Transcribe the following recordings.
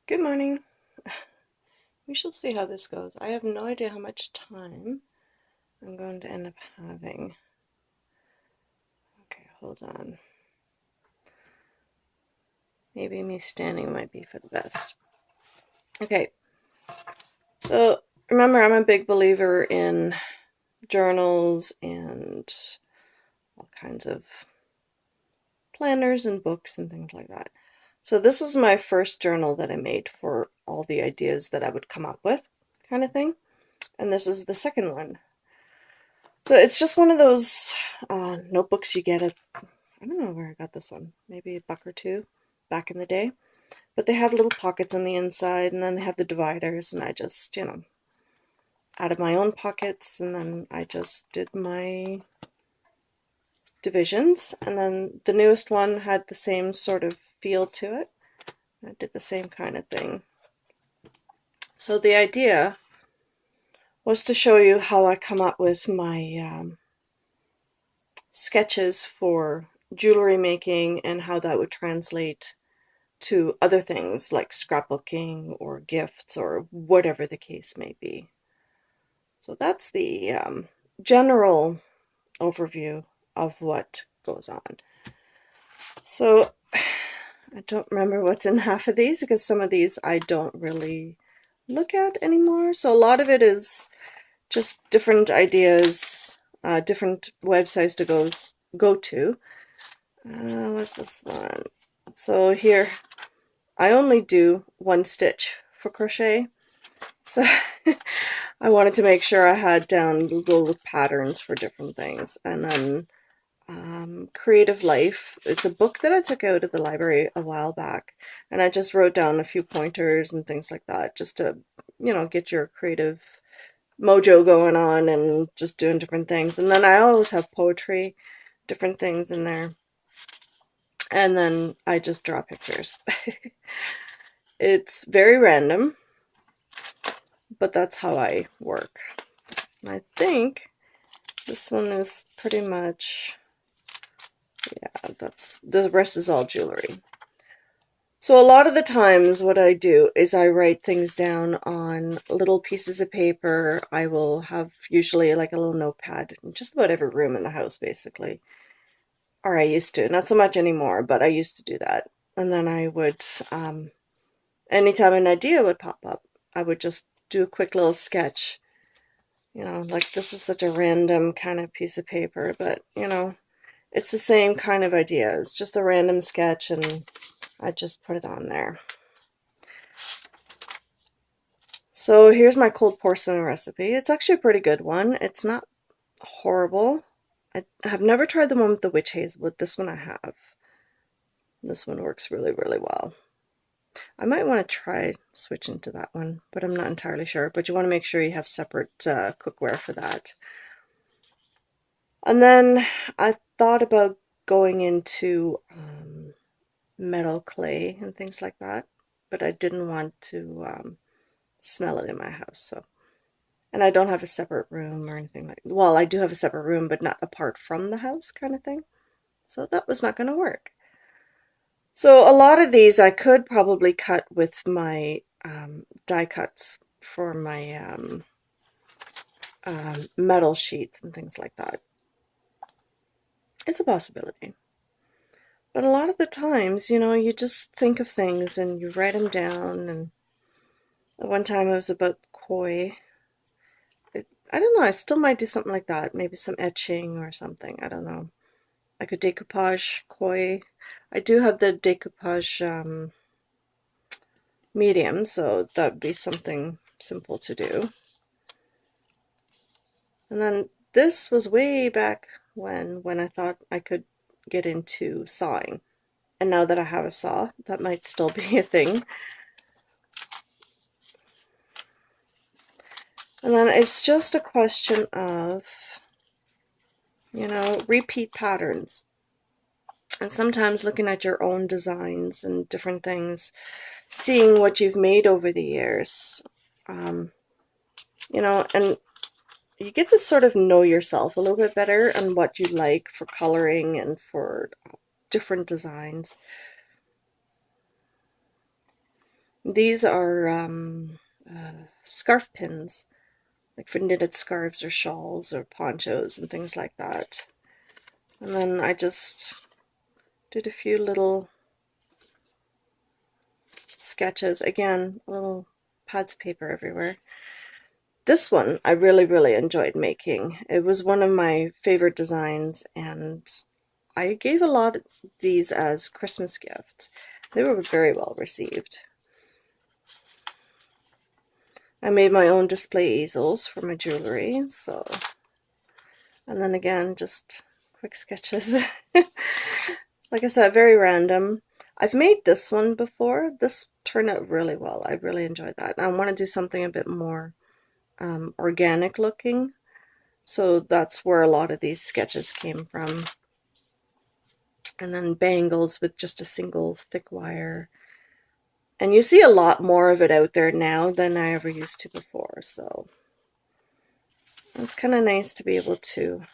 Good morning. We shall see how this goes. I have no idea how much time I'm going to end up having. Okay, hold on. Maybe me standing might be for the best. Okay, so remember, I'm a big believer in journals and all kinds of planners and books and things like that. So this is my first journal that I made for all the ideas that I would come up with, kind of thing. And this is the second one. So it's just one of those notebooks you get at, I don't know where I got this one, maybe $1 or $2 back in the day. But they have little pockets on the inside, and then they have the dividers, and I just, out of my own pockets, and then I just did my divisions. And then the newest one had the same sort of feel to it. I did the same kind of thing. So the idea was to show you how I come up with my sketches for jewelry making and how that would translate to other things like scrapbooking or gifts or whatever the case may be. So that's the general overview of what goes on. So I don't remember what's in half of these because some of these I don't really look at anymore. So a lot of it is just different ideas, different websites to go to. What's this one? So here, I only do one stitch for crochet. So I wanted to make sure I had down Google patterns for different things. And then Creative Life. It's a book that I took out of the library a while back. And I just wrote down a few pointers and things like that just to, get your creative mojo going on and just doing different things. And then I always have poetry, different things in there. And then I just draw pictures. It's very random, but that's how I work. And I think this one is pretty much, yeah, that's, the rest is all jewelry. So a lot of the times what I do is I write things down on little pieces of paper. I will have usually like a little notepad in just about every room in the house, basically. Or I used to, not so much anymore, but I used to do that. And then I would, anytime an idea would pop up, I would just do a quick little sketch. Like this is such a random kind of piece of paper, but it's the same kind of idea. It's just a random sketch and I just put it on there. So here's my cold porcelain recipe. It's actually a pretty good one. It's not horrible. I have never tried the one with the witch hazel, but this one I have. This one works really, really well. I might want to try switching to that one, but I'm not entirely sure. But you want to make sure you have separate cookware for that. And then I thought about going into metal clay and things like that, but I didn't want to smell it in my house. So, and I don't have a separate room or anything like. Well, I do have a separate room, but not apart from the house, kind of thing. So that was not going to work. So a lot of these I could probably cut with my die cuts for my metal sheets and things like that. It's a possibility. But a lot of the times, you just think of things and you write them down. And one time it was about koi. I don't know, I still might do something like that. Maybe some etching or something. I don't know. Like a decoupage koi. I do have the decoupage medium, so that would be something simple to do. And then this was way back when I thought I could get into sawing. And now that I have a saw, that might still be a thing. And then it's just a question of, repeat patterns. And sometimes looking at your own designs and different things, seeing what you've made over the years, and you get to sort of know yourself a little bit better and what you like for coloring and for different designs. These are scarf pins, like for knitted scarves or shawls or ponchos and things like that. And then I just did a few little sketches. Again, little pads of paper everywhere. This one I really enjoyed making. It was one of my favorite designs, and I gave a lot of these as Christmas gifts. They were very well received. I made my own display easels for my jewelry, so, and then again, just quick sketches. Like I said, very random. I've made this one before. This turned out really well. I really enjoyed that. I want to do something a bit more organic looking. So that's where a lot of these sketches came from. And then bangles with just a single thick wire. And you see a lot more of it out there now than I ever used to before. So it's kind of nice to be able to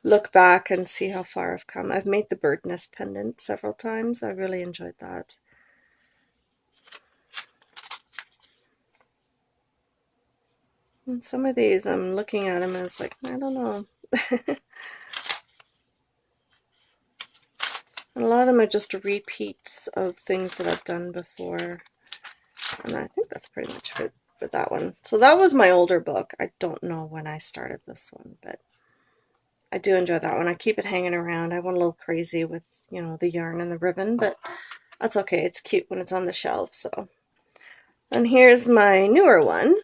look back and see how far I've come. I've made the bird nest pendant several times. I really enjoyed that. And some of these, I'm looking at them and it's like, I don't know. And a lot of them are just repeats of things that I've done before. And I think that's pretty much it for that one. So that was my older book. I don't know when I started this one, but I do enjoy that one. I keep it hanging around. I went a little crazy with, you know, the yarn and the ribbon, but that's okay. It's cute when it's on the shelf, so. And here's my newer one,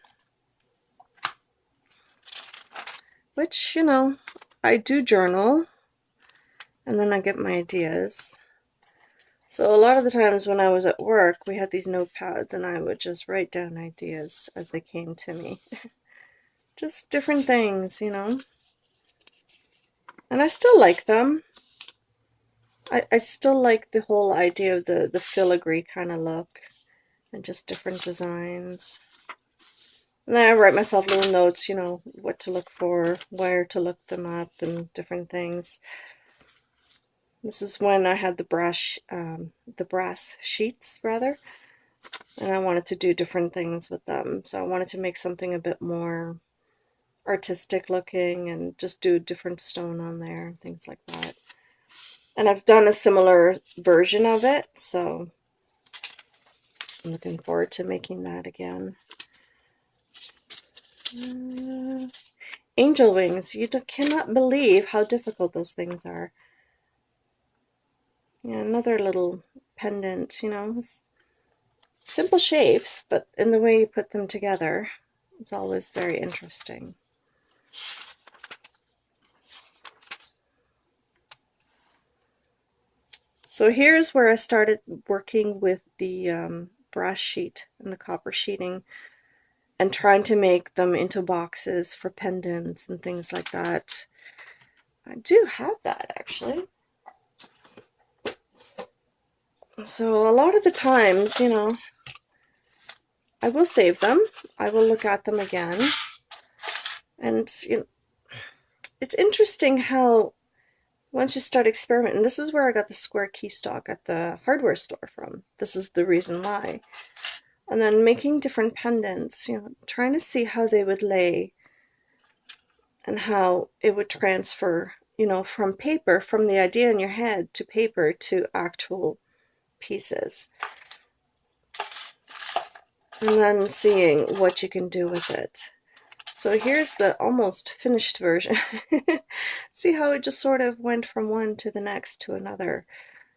which, you know, I do journal, and then I get my ideas. So a lot of the times when I was at work, we had these notepads, and I would just write down ideas as they came to me. Just different things, you know. And I still like them. I still like the whole idea of the filigree kind of look and just different designs. And then I write myself little notes, you know, what to look for, where to look them up, and different things. This is when I had the brass sheets, rather, and I wanted to do different things with them. So I wanted to make something a bit more artistic looking and just do a different stone on there and things like that. And I've done a similar version of it, so I'm looking forward to making that again. Angel wings. You cannot believe how difficult those things are. Yeah, another little pendant, you know. Simple shapes, but in the way you put them together, it's always very interesting. So here's where I started working with the brass sheet and the copper sheeting and trying to make them into boxes for pendants and things like that. I do have that, actually. So a lot of the times, you know, I will save them. I will look at them again. And you know, it's interesting how once you start experimenting, this is where I got the square keystock at the hardware store from. This is the reason why. And then making different pendants, you know, trying to see how they would lay and how it would transfer, you know, from paper, from the idea in your head to paper to actual pieces. And then seeing what you can do with it. So here's the almost finished version. See how it just sort of went from one to the next to another.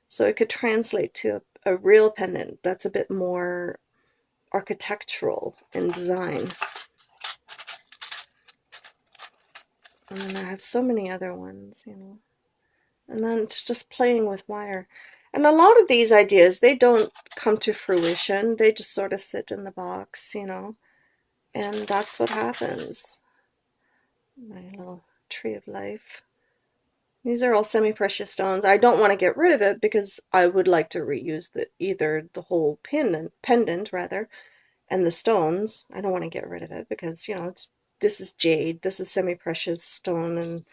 So it could translate to a real pendant that's a bit more architectural in design. And then I have so many other ones, you know. And then it's just playing with wire. And a lot of these ideas, they don't come to fruition. They just sort of sit in the box, you know. And that's what happens. My little tree of life. These are all semi-precious stones. I don't want to get rid of it because I would like to reuse either the whole pendant rather, and the stones. I don't want to get rid of it because, you know, this is jade, this is semi-precious stone, and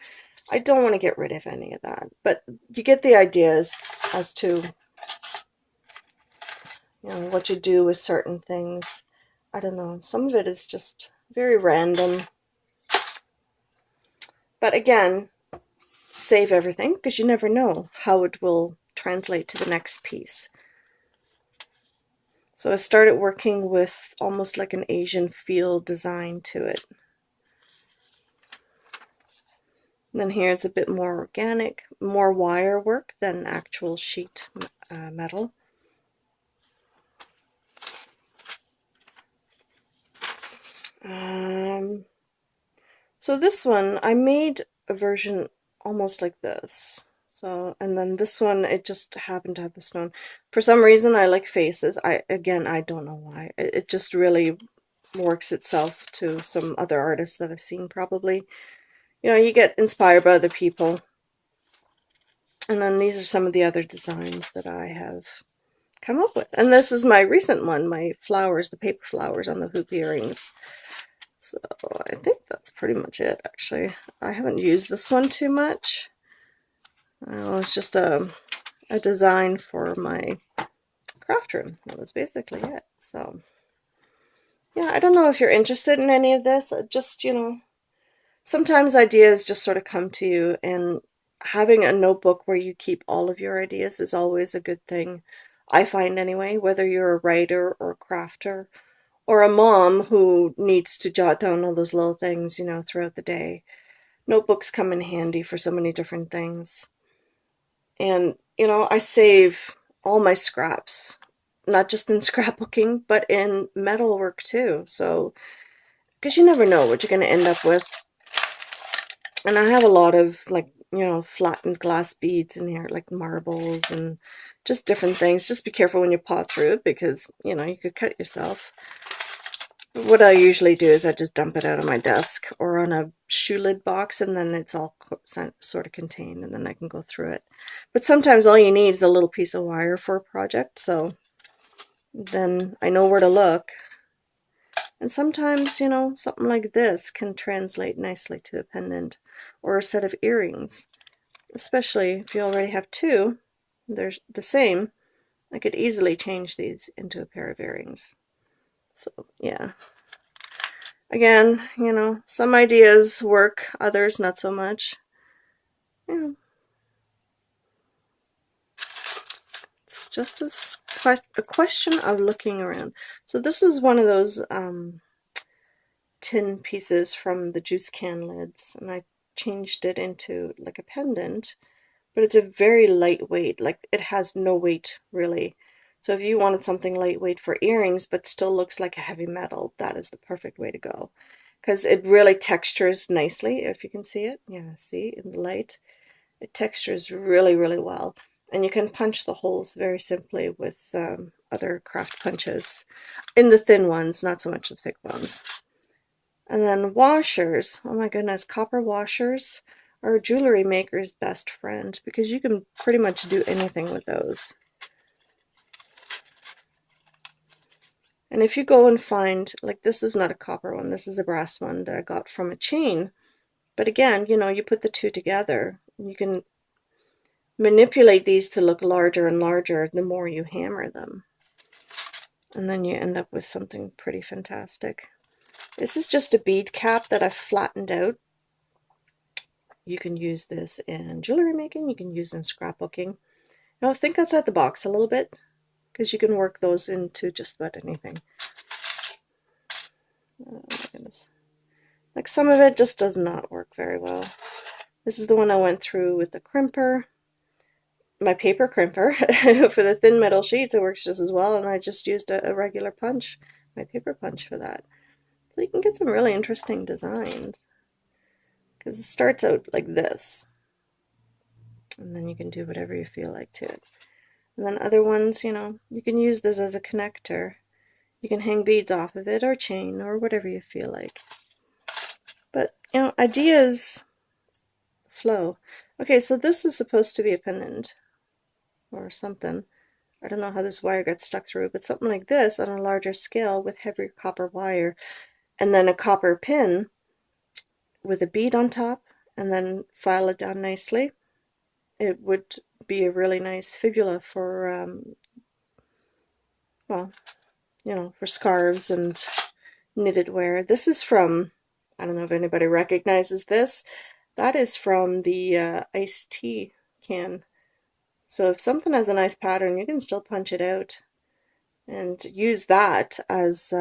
I don't want to get rid of any of that. But you get the ideas as to you know, what you do with certain things. I don't know. Some of it is just very random. But again, save everything because you never know how it will translate to the next piece. So I started working with almost like an Asian feel design to it. And then here it's a bit more organic, more wire work than actual sheet metal. So this one, I made a version almost like this. So, and then this one, it just happened to have the stone. For some reason, I like faces. Again, I don't know why. It just really works itself to some other artists that I've seen probably. You know, you get inspired by other people. And then these are some of the other designs that I have come up with. And this is my recent one, my flowers, the paper flowers on the hoop earrings. So I think that's pretty much it, actually. I haven't used this one too much. It's just a design for my craft room. That was basically it. So yeah, I don't know if you're interested in any of this. Just, you know, sometimes ideas just sort of come to you, and having a notebook where you keep all of your ideas is always a good thing. I find anyway, whether you're a writer or a crafter or a mom who needs to jot down all those little things, you know, throughout the day. Notebooks come in handy for so many different things. And, you know, I save all my scraps, not just in scrapbooking, but in metalwork too. So, because you never know what you're going to end up with. And I have a lot of, like, you know, flattened glass beads in here, like marbles and just different things. Just be careful when you paw through it because, you know, you could cut yourself. What I usually do is I just dump it out on my desk or on a shoe lid box, and then it's all sort of contained, and then I can go through it. But sometimes all you need is a little piece of wire for a project, so then I know where to look. And sometimes, you know, something like this can translate nicely to a pendant or a set of earrings, especially if you already have two. They're the same. I could easily change these into a pair of earrings. So, yeah. Again, you know, some ideas work, others not so much. Yeah. It's just a question of looking around. So this is one of those tin pieces from the juice can lids, and I changed it into like a pendant, but it's a very lightweight, like it has no weight really. So if you wanted something lightweight for earrings but still looks like a heavy metal, that is the perfect way to go. Because it really textures nicely, if you can see it. Yeah, see, in the light. It textures really, really well. And you can punch the holes very simply with other craft punches. In the thin ones, not so much the thick ones. And then washers. Oh my goodness, copper washers are a jewelry maker's best friend because you can pretty much do anything with those. And if you go and find, like, this is not a copper one, this is a brass one that I got from a chain. But again, you know, you put the two together, you can manipulate these to look larger and larger the more you hammer them. And then you end up with something pretty fantastic. This is just a bead cap that I've flattened out. You can use this in jewelry making, you can use in scrapbooking. Now think outside the box a little bit, because you can work those into just about anything. Oh my goodness. Like, some of it just does not work very well. This is the one I went through with the crimper. My paper crimper. For the thin metal sheets, it works just as well, and I just used a regular punch, my paper punch, for that. So you can get some really interesting designs. Because it starts out like this. And then you can do whatever you feel like to it. And then other ones, you know, you can use this as a connector. You can hang beads off of it or chain or whatever you feel like. But, you know, ideas flow. Okay, so this is supposed to be a pendant or something. I don't know how this wire got stuck through, but something like this on a larger scale with heavier copper wire, and then a copper pin with a bead on top, and then file it down nicely. It would be a really nice fibula for well, you know, for scarves and knitted wear. This is from, I don't know if anybody recognizes this. That is from the iced tea can. So if something has a nice pattern, you can still punch it out and use that as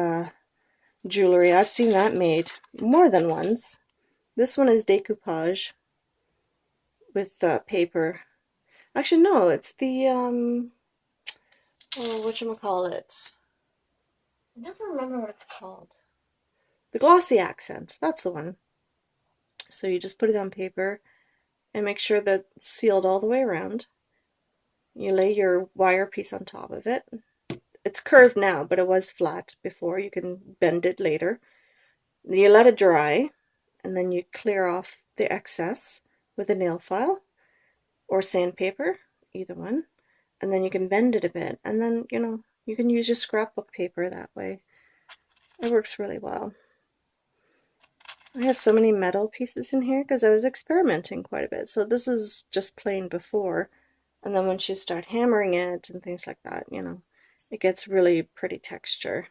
jewelry. I've seen that made more than once. This one is decoupage with paper. Actually, no, it's the, oh, whatchamacallit. I never remember what it's called. The glossy accents, that's the one. So you just put it on paper and make sure that it's sealed all the way around. You lay your wire piece on top of it. It's curved now, but it was flat before. You can bend it later. You let it dry, and then you clear off the excess with a nail file or sandpaper, either one. And then you can bend it a bit, and then, you know, you can use your scrapbook paper that way. It works really well. I have so many metal pieces in here because I was experimenting quite a bit. So this is just plain before, and then once you start hammering it and things like that, you know, it gets really pretty texture,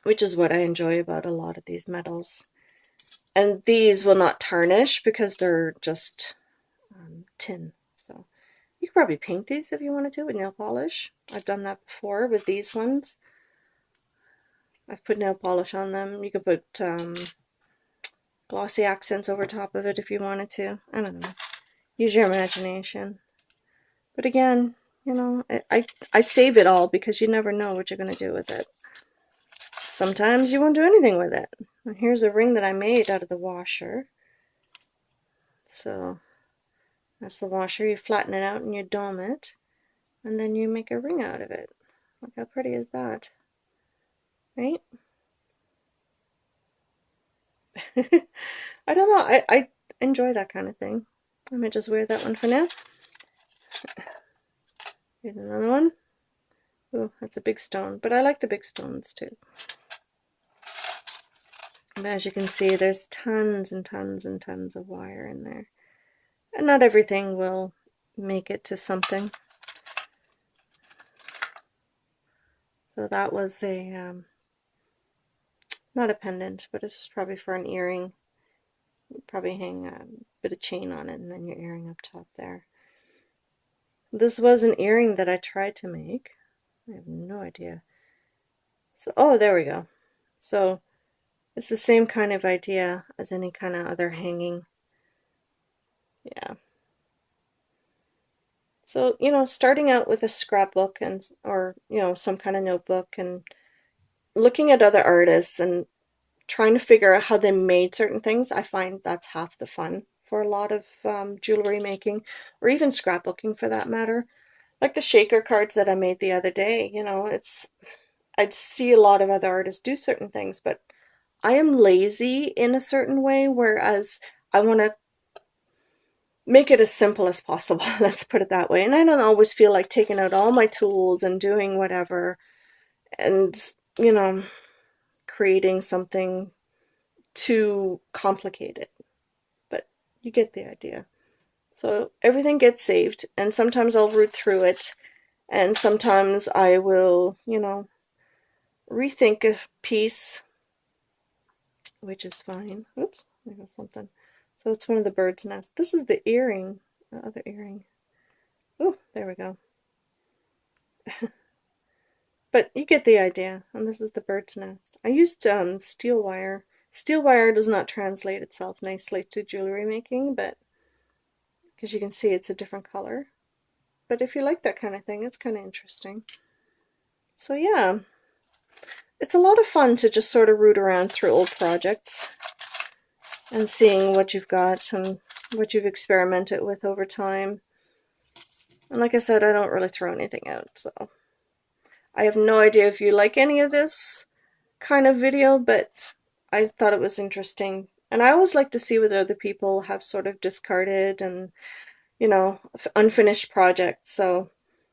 which is what I enjoy about a lot of these metals. And these will not tarnish because they're just tin. So you could probably paint these if you wanted to with nail polish. I've done that before with these ones. I've put nail polish on them. You could put glossy accents over top of it if you wanted to. I don't know. Use your imagination. But again, you know, I save it all because you never know what you're going to do with it. Sometimes you won't do anything with it. And here's a ring that I made out of the washer. So that's the washer. You flatten it out and you dome it. And then you make a ring out of it. Look how pretty is that? Right? I don't know. I enjoy that kind of thing. I might just wear that one for now. Here's another one. Oh, that's a big stone. But I like the big stones too. But as you can see, there's tons and tons and tons of wire in there. And not everything will make it to something. So that was a, not a pendant, but it's probably for an earring. You'd probably hang a bit of chain on it and then your earring up top there. This was an earring that I tried to make. I have no idea. So, oh, there we go. So it's the same kind of idea as any kind of other hanging. Yeah. So, you know, starting out with a scrapbook and or, you know, some kind of notebook and looking at other artists and trying to figure out how they made certain things, I find that's half the fun for a lot of jewelry making, or even scrapbooking for that matter. Like the shaker cards that I made the other day, you know, I see a lot of other artists do certain things, but I am lazy in a certain way, whereas I want to make it as simple as possible. Let's put it that way. And I don't always feel like taking out all my tools and doing whatever and, you know, creating something too complicated. But you get the idea. So everything gets saved, and sometimes I'll root through it, and sometimes I will, you know, rethink a piece, which is fine. Oops, there goes something. So it's one of the bird's nests. This is the earring, the other earring. Oh, there we go. But you get the idea. And this is the bird's nest. I used steel wire. Steel wire does not translate itself nicely to jewelry making, but because you can see it's a different color. But if you like that kind of thing, it's kind of interesting. So yeah, it's a lot of fun to just sort of root around through old projects and seeing what you've got and what you've experimented with over time. And like I said, I don't really throw anything out, so I have no idea if you like any of this kind of video, but I thought it was interesting. And I always like to see what other people have sort of discarded and, you know, unfinished projects. So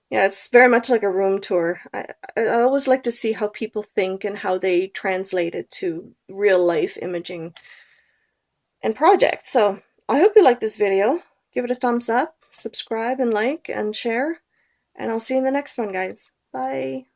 yeah, it's very much like a room tour. I always like to see how people think and how they translate it to real life imaging and projects. So I hope you like this video. Give it a thumbs up, subscribe and like and share, and I'll see you in the next one, guys. Bye.